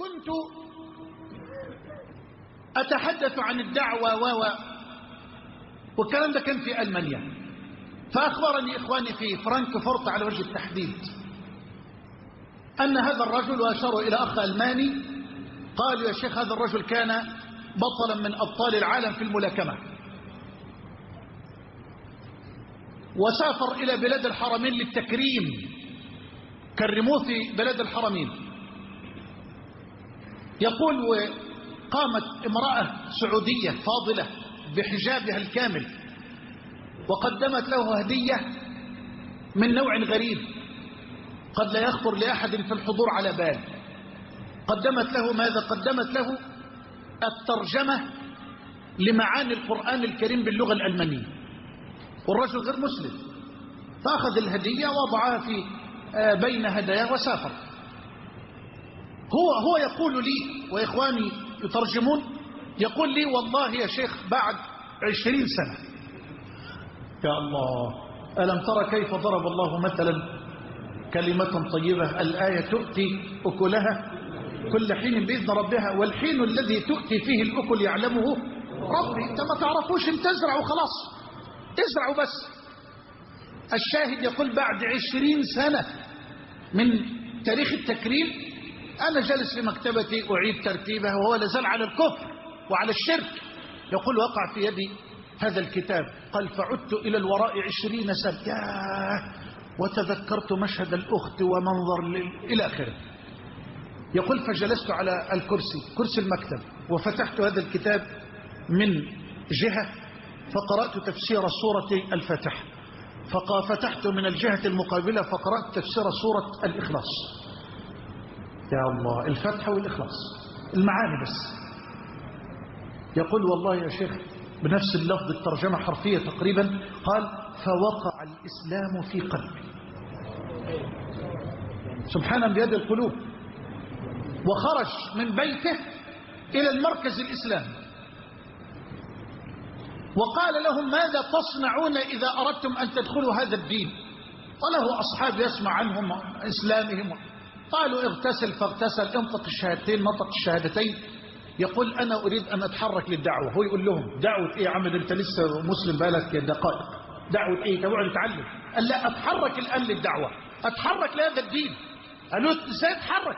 كنت أتحدث عن الدعوة والكلام ده كان في ألمانيا، فأخبرني إخواني في فرانكفورت على وجه التحديد أن هذا الرجل، وأشاروا إلى أخ ألماني، قالوا يا شيخ هذا الرجل كان بطلا من أبطال العالم في الملاكمة، وسافر إلى بلاد الحرمين للتكريم، كرموه في بلاد الحرمين. يقول وقامت امرأة سعودية فاضلة بحجابها الكامل وقدمت له هدية من نوع غريب قد لا يخطر لأحد في الحضور على بال. قدمت له ماذا؟ قدمت له الترجمة لمعاني القرآن الكريم باللغة الألمانية، والرجل غير مسلم، فأخذ الهدية ووضعها في بين هداياه وسافر. هو يقول لي وإخواني يترجمون، يقول لي والله يا شيخ بعد 20 سنة، يا الله، ألم ترى كيف ضرب الله مثلا كلمة طيبة الآية تؤتي أكلها كل حين بإذن ربها، والحين الذي تؤتي فيه الأكل يعلمه ربي. انت ما تعرفوش، انت ازرعوا خلاص، ازرعوا بس. الشاهد يقول بعد 20 سنة من تاريخ التكريم أنا جالس في مكتبتي أعيد ترتيبها وهو لازال على الكفر وعلى الشرك. يقول وقع في يدي هذا الكتاب، قال فعدت إلى الوراء 20 سنة وتذكرت مشهد الأخت ومنظر إلى آخره. يقول فجلست على الكرسي، كرسي المكتب، وفتحت هذا الكتاب من جهة فقرأت تفسير سورة الفاتحة، ففتحت من الجهة المقابلة فقرأت تفسير سورة الإخلاص. يا الله، الفتحة والإخلاص، المعاني بس. يقول والله يا شيخ بنفس اللفظ، الترجمة حرفية تقريبا، قال فوقع الإسلام في قلبي. سبحانه بيد القلوب. وخرج من بيته إلى المركز الإسلامي وقال لهم ماذا تصنعون إذا أردتم أن تدخلوا هذا الدين؟ وله أصحاب يسمع عنهم إسلامهم. قالوا اغتسل فاغتسل، انطق الشهادتين نطق الشهادتين. يقول أنا أريد أن أتحرك للدعوة. هو يقول لهم دعوة إيه يا عم، أنت لسه مسلم بالك دقائق، دعوة إيه؟ تبعوا نتعلم. قال لا، أتحرك الآن للدعوة، أتحرك لهذا الدين. قالوا ازاي أتحرك؟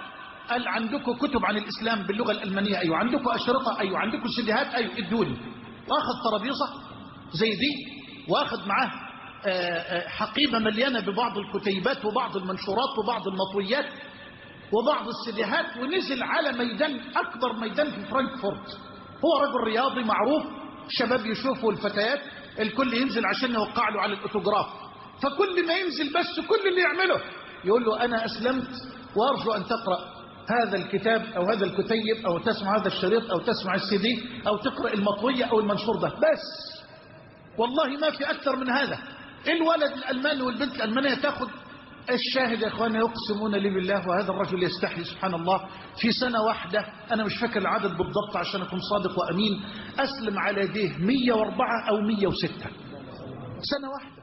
قال عندكم كتب عن الإسلام باللغة الألمانية؟ أيوة. عندكم أشرطة؟ أيوة. عندكم سيديهات؟ أيوة. ادوني. واخذ ترابيزة زي دي، واخذ معاه حقيبة مليانة ببعض الكتيبات وبعض المنشورات وبعض المطويات وبعض السيديهات، ونزل على ميدان، أكبر ميدان في فرانكفورت. هو رجل رياضي معروف، الشباب يشوفوا الفتيات، الكل ينزل عشان يوقع له على الأوتوغراف. فكل ما ينزل بس كل اللي يعمله يقول له أنا أسلمت وأرجو أن تقرأ هذا الكتاب أو هذا الكتيب أو تسمع هذا الشريط أو تسمع السيدي أو تقرأ المطوية أو المنشور ده بس. والله ما في أكثر من هذا. الولد الألماني والبنت الألمانية تأخذ. الشاهد يا إخواني يقسمون لي بالله، وهذا الرجل يستحي سبحان الله، في سنة واحدة، أنا مش فاكر العدد بالضبط عشان أكون صادق وأمين، أسلم على يديه 104 أو 106 سنة واحدة.